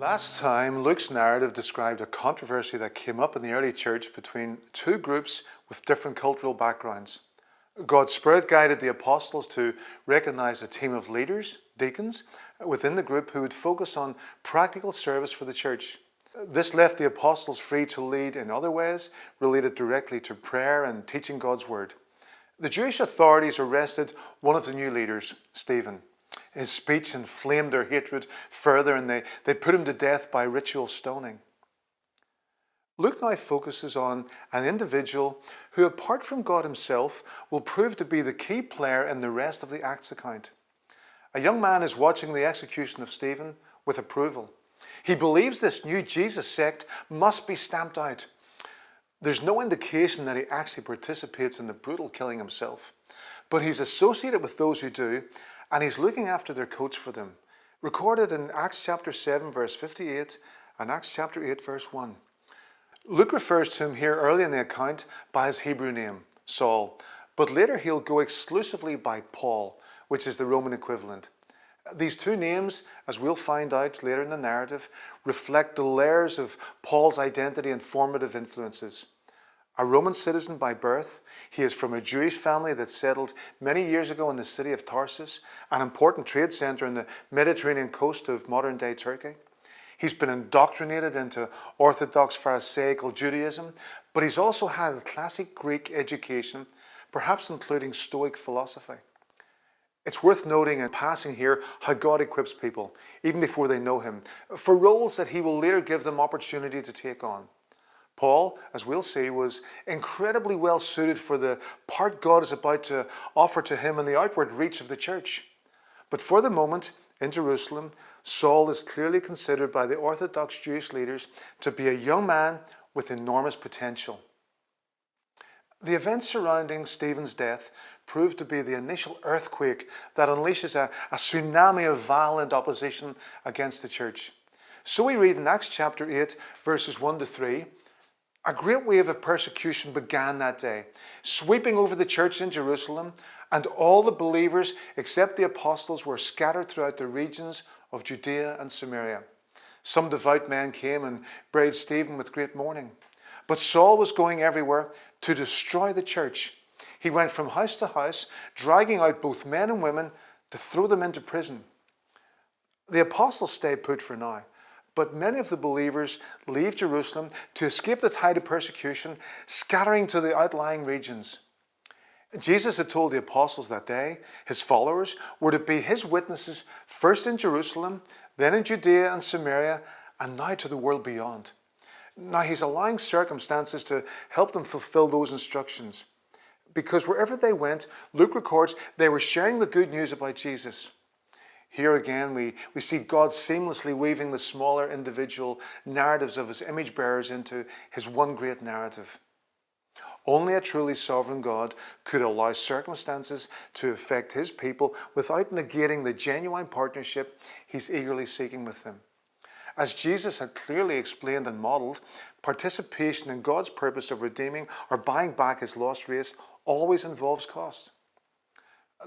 Last time, Luke's narrative described a controversy that came up in the early church between two groups with different cultural backgrounds. God's Spirit guided the apostles to recognize a team of leaders, deacons, within the group who would focus on practical service for the church. This left the apostles free to lead in other ways related directly to prayer and teaching God's Word. The Jewish authorities arrested one of the new leaders, Stephen. His speech inflamed their hatred further, and they put him to death by ritual stoning. Luke now focuses on an individual who, apart from God himself, will prove to be the key player in the rest of the Acts account. A young man is watching the execution of Stephen with approval. He believes this new Jesus sect must be stamped out. There's no indication that he actually participates in the brutal killing himself, but he's associated with those who do, and he's looking after their coats for them, recorded in Acts chapter 7 verse 58 and Acts chapter 8 verse 1. Luke refers to him here early in the account by his Hebrew name, Saul, but later he'll go exclusively by Paul, which is the Roman equivalent. These two names, as we'll find out later in the narrative, reflect the layers of Paul's identity and formative influences. A Roman citizen by birth, he is from a Jewish family that settled many years ago in the city of Tarsus, an important trade center in the Mediterranean coast of modern-day Turkey. He's been indoctrinated into Orthodox Pharisaical Judaism, but he's also had a classic Greek education, perhaps including Stoic philosophy. It's worth noting in passing here how God equips people, even before they know him, for roles that he will later give them opportunity to take on. Paul, as we'll see, was incredibly well suited for the part God is about to offer to him in the outward reach of the church. But for the moment, in Jerusalem, Saul is clearly considered by the Orthodox Jewish leaders to be a young man with enormous potential. The events surrounding Stephen's death proved to be the initial earthquake that unleashes a tsunami of violent opposition against the church. So we read in Acts chapter 8, verses 1 to 3, a great wave of persecution began that day, sweeping over the church in Jerusalem, and all the believers except the apostles were scattered throughout the regions of Judea and Samaria. Some devout men came and buried Stephen with great mourning. But Saul was going everywhere to destroy the church. He went from house to house, dragging out both men and women to throw them into prison. The apostles stayed put for now, but many of the believers leave Jerusalem to escape the tide of persecution, scattering to the outlying regions. Jesus had told the apostles that they, his followers, were to be his witnesses first in Jerusalem, then in Judea and Samaria, and now to the world beyond. Now he's allowing circumstances to help them fulfill those instructions. Because wherever they went, Luke records they were sharing the good news about Jesus. Here again, we see God seamlessly weaving the smaller individual narratives of his image bearers into his one great narrative. Only a truly sovereign God could allow circumstances to affect his people without negating the genuine partnership he's eagerly seeking with them. As Jesus had clearly explained and modeled, participation in God's purpose of redeeming or buying back his lost race always involves cost.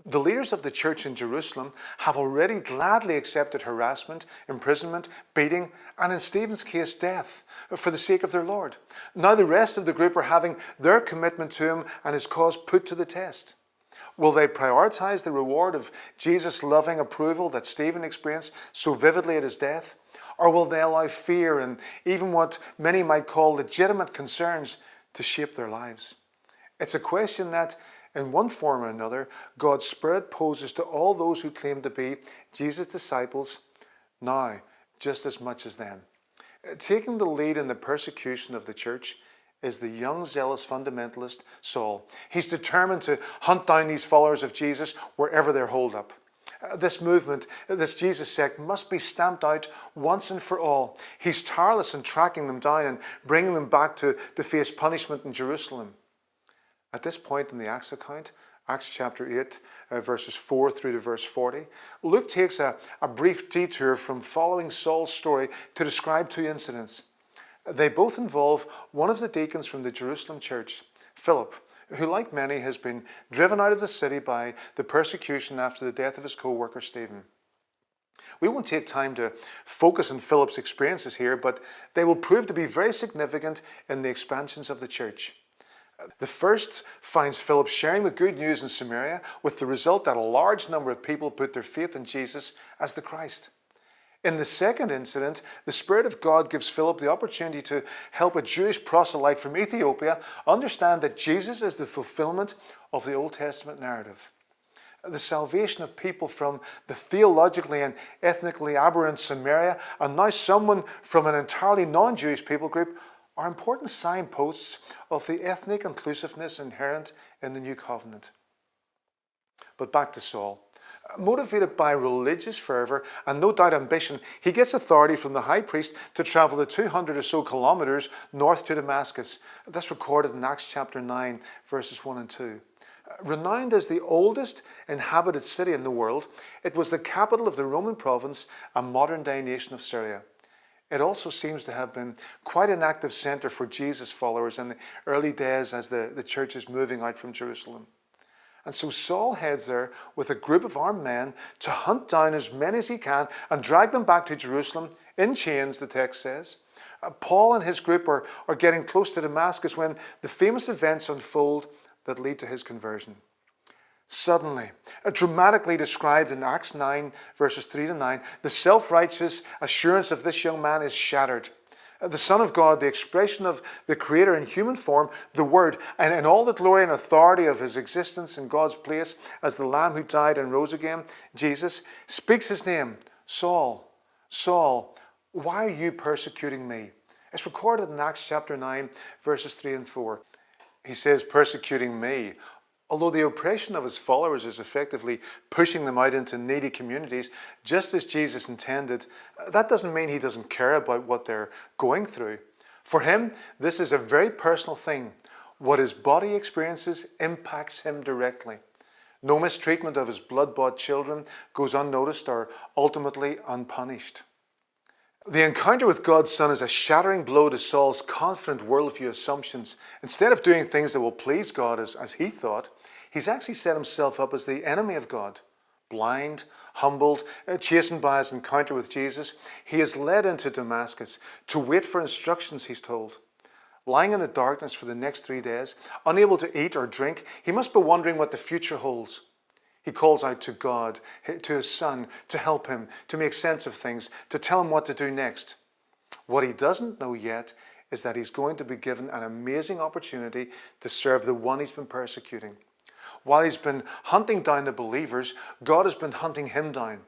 The leaders of the church in Jerusalem have already gladly accepted harassment, imprisonment, beating, and in Stephen's case, death, for the sake of their Lord. Now the rest of the group are having their commitment to him and his cause put to the test. Will they prioritize the reward of Jesus' loving approval that Stephen experienced so vividly at his death? Or will they allow fear and even what many might call legitimate concerns to shape their lives? It's a question that, in one form or another, God's Spirit poses to all those who claim to be Jesus' disciples now, just as much as then. Taking the lead in the persecution of the church is the young, zealous fundamentalist Saul. He's determined to hunt down these followers of Jesus wherever they're holed up. This movement, this Jesus sect, must be stamped out once and for all. He's tireless in tracking them down and bringing them back to face punishment in Jerusalem. At this point in the Acts account, Acts chapter 8, verses 4 through to verse 40, Luke takes a brief detour from following Saul's story to describe two incidents. They both involve one of the deacons from the Jerusalem church, Philip, who, like many, has been driven out of the city by the persecution after the death of his co-worker Stephen. We won't take time to focus on Philip's experiences here, but they will prove to be very significant in the expansions of the church. The first finds Philip sharing the good news in Samaria, with the result that a large number of people put their faith in Jesus as the Christ. In the second incident, the Spirit of God gives Philip the opportunity to help a Jewish proselyte from Ethiopia understand that Jesus is the fulfillment of the Old Testament narrative. The salvation of people from the theologically and ethnically aberrant Samaria, and now someone from an entirely non-Jewish people group, are important signposts of the ethnic inclusiveness inherent in the New Covenant. But back to Saul. Motivated by religious fervour and no doubt ambition, he gets authority from the high priest to travel the 200 or so kilometres north to Damascus. That's recorded in Acts chapter 9, verses 1 and 2. Renowned as the oldest inhabited city in the world, it was the capital of the Roman province and modern-day nation of Syria. It also seems to have been quite an active centre for Jesus followers in the early days as the church is moving out from Jerusalem. And so Saul heads there with a group of armed men to hunt down as many as he can and drag them back to Jerusalem in chains, the text says. Paul and his group are getting close to Damascus when the famous events unfold that lead to his conversion. Suddenly, dramatically described in Acts 9, verses 3 to 9, the self-righteous assurance of this young man is shattered. The Son of God, the expression of the Creator in human form, the Word, and in all the glory and authority of his existence in God's place as the Lamb who died and rose again, Jesus, speaks his name, Saul, Saul, why are you persecuting me? It's recorded in Acts chapter 9, verses 3 and 4. He says, persecuting me. Although the oppression of his followers is effectively pushing them out into needy communities, just as Jesus intended, that doesn't mean he doesn't care about what they're going through. For him, this is a very personal thing. What his body experiences impacts him directly. No mistreatment of his blood-bought children goes unnoticed or ultimately unpunished. The encounter with God's Son is a shattering blow to Saul's confident worldview assumptions. Instead of doing things that will please God as he thought, he's actually set himself up as the enemy of God. Blind, humbled, chastened by his encounter with Jesus, he is led into Damascus to wait for instructions, he's told. Lying in the darkness for the next 3 days, unable to eat or drink, he must be wondering what the future holds. He calls out to God, to his Son, to help him, to make sense of things, to tell him what to do next. What he doesn't know yet is that he's going to be given an amazing opportunity to serve the one he's been persecuting. While he's been hunting down the believers, God has been hunting him down.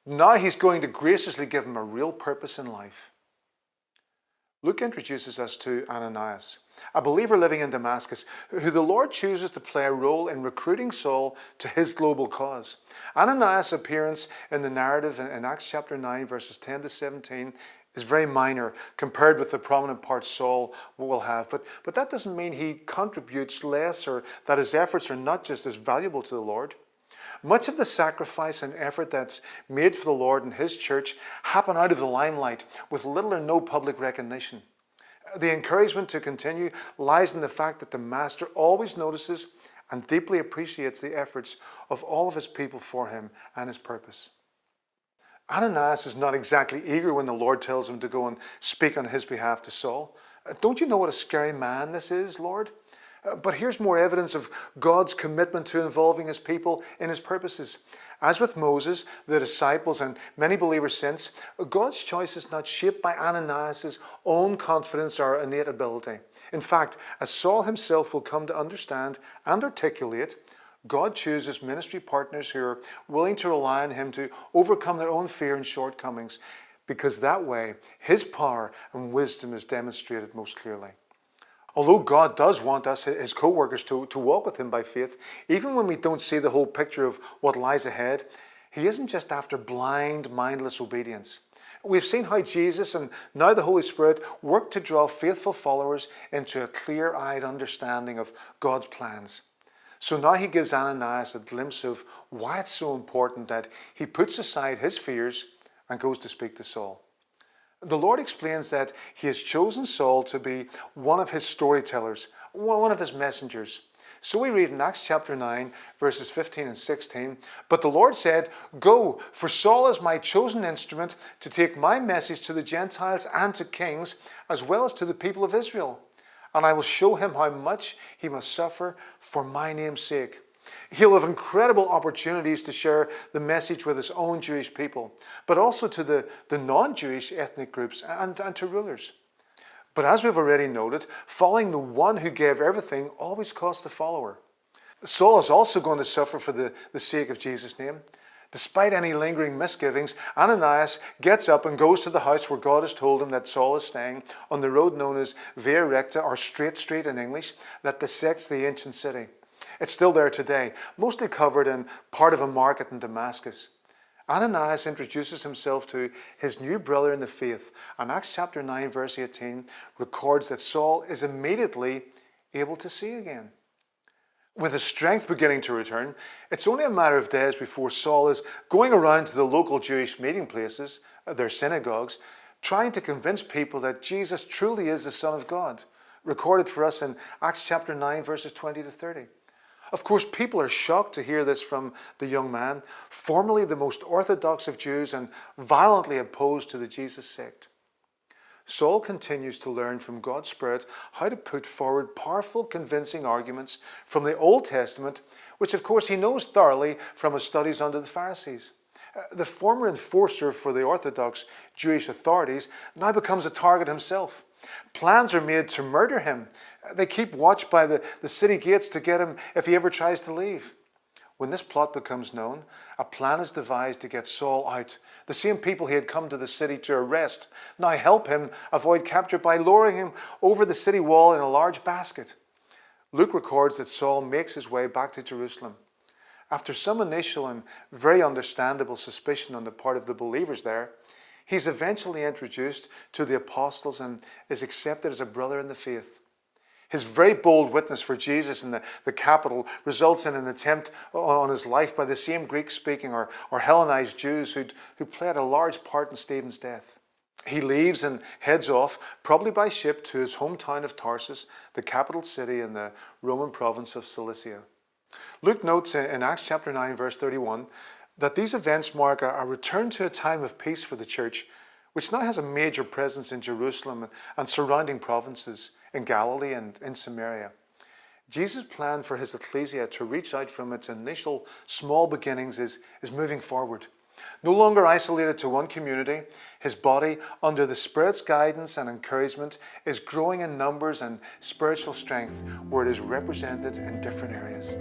Now he's going to graciously give him a real purpose in life. Luke introduces us to Ananias, a believer living in Damascus, who the Lord chooses to play a role in recruiting Saul to his global cause. Ananias' appearance in the narrative in Acts chapter 9, verses 10 to 17, is very minor compared with the prominent part Saul will have. But that doesn't mean he contributes less or that his efforts are not just as valuable to the Lord. Much of the sacrifice and effort that's made for the Lord and his church happen out of the limelight with little or no public recognition. The encouragement to continue lies in the fact that the Master always notices and deeply appreciates the efforts of all of his people for him and his purpose. Ananias is not exactly eager when the Lord tells him to go and speak on his behalf to Saul. Don't you know what a scary man this is, Lord? But here's more evidence of God's commitment to involving his people in his purposes. As with Moses, the disciples, and many believers since, God's choice is not shaped by Ananias' own confidence or innate ability. In fact, as Saul himself will come to understand and articulate, God chooses ministry partners who are willing to rely on him to overcome their own fear and shortcomings, because that way his power and wisdom is demonstrated most clearly. Although God does want us, his co-workers, to walk with him by faith, even when we don't see the whole picture of what lies ahead, he isn't just after blind, mindless obedience. We've seen how Jesus and now the Holy Spirit work to draw faithful followers into a clear-eyed understanding of God's plans. So now he gives Ananias a glimpse of why it's so important that he puts aside his fears and goes to speak to Saul. The Lord explains that he has chosen Saul to be one of his storytellers, one of his messengers, So we read in Acts chapter 9, verses 15 and 16, "But the Lord said, 'Go, for Saul is my chosen instrument to take my message to the Gentiles and to kings, as well as to the people of Israel. And I will show him how much he must suffer for my name's sake.'" He'll have incredible opportunities to share the message with his own Jewish people, but also to the non-Jewish ethnic groups and to rulers. But as we've already noted, following the one who gave everything always costs the follower. Saul is also going to suffer for the sake of Jesus' name. Despite any lingering misgivings, Ananias gets up and goes to the house where God has told him that Saul is staying, on the road known as Via Recta, or Straight Street in English, that dissects the ancient city. It's still there today, mostly covered in part of a market in Damascus. Ananias introduces himself to his new brother in the faith, and Acts chapter 9 verse 18 records that Saul is immediately able to see again. With his strength beginning to return, it's only a matter of days before Saul is going around to the local Jewish meeting places, their synagogues, trying to convince people that Jesus truly is the Son of God, recorded for us in Acts chapter 9 verses 20 to 30. Of course, people are shocked to hear this from the young man, formerly the most orthodox of Jews and violently opposed to the Jesus sect. Saul continues to learn from God's Spirit how to put forward powerful, convincing arguments from the Old Testament, which of course he knows thoroughly from his studies under the Pharisees. The former enforcer for the Orthodox Jewish authorities now becomes a target himself. Plans are made to murder him. They keep watch by the city gates to get him if he ever tries to leave. When this plot becomes known, a plan is devised to get Saul out. The same people he had come to the city to arrest now help him avoid capture by lowering him over the city wall in a large basket. Luke records that Saul makes his way back to Jerusalem. After some initial and very understandable suspicion on the part of the believers there, he's eventually introduced to the apostles and is accepted as a brother in the faith. His very bold witness for Jesus in the capital results in an attempt on his life by the same Greek-speaking or Hellenized Jews who played a large part in Stephen's death. He leaves and heads off, probably by ship, to his hometown of Tarsus, the capital city in the Roman province of Cilicia. Luke notes in Acts chapter 9, verse 31, that these events mark a return to a time of peace for the church, which now has a major presence in Jerusalem and surrounding provinces, in Galilee and in Samaria. Jesus' plan for his ecclesia to reach out from its initial small beginnings is moving forward. No longer isolated to one community, his body, under the Spirit's guidance and encouragement, is growing in numbers and spiritual strength where it is represented in different areas.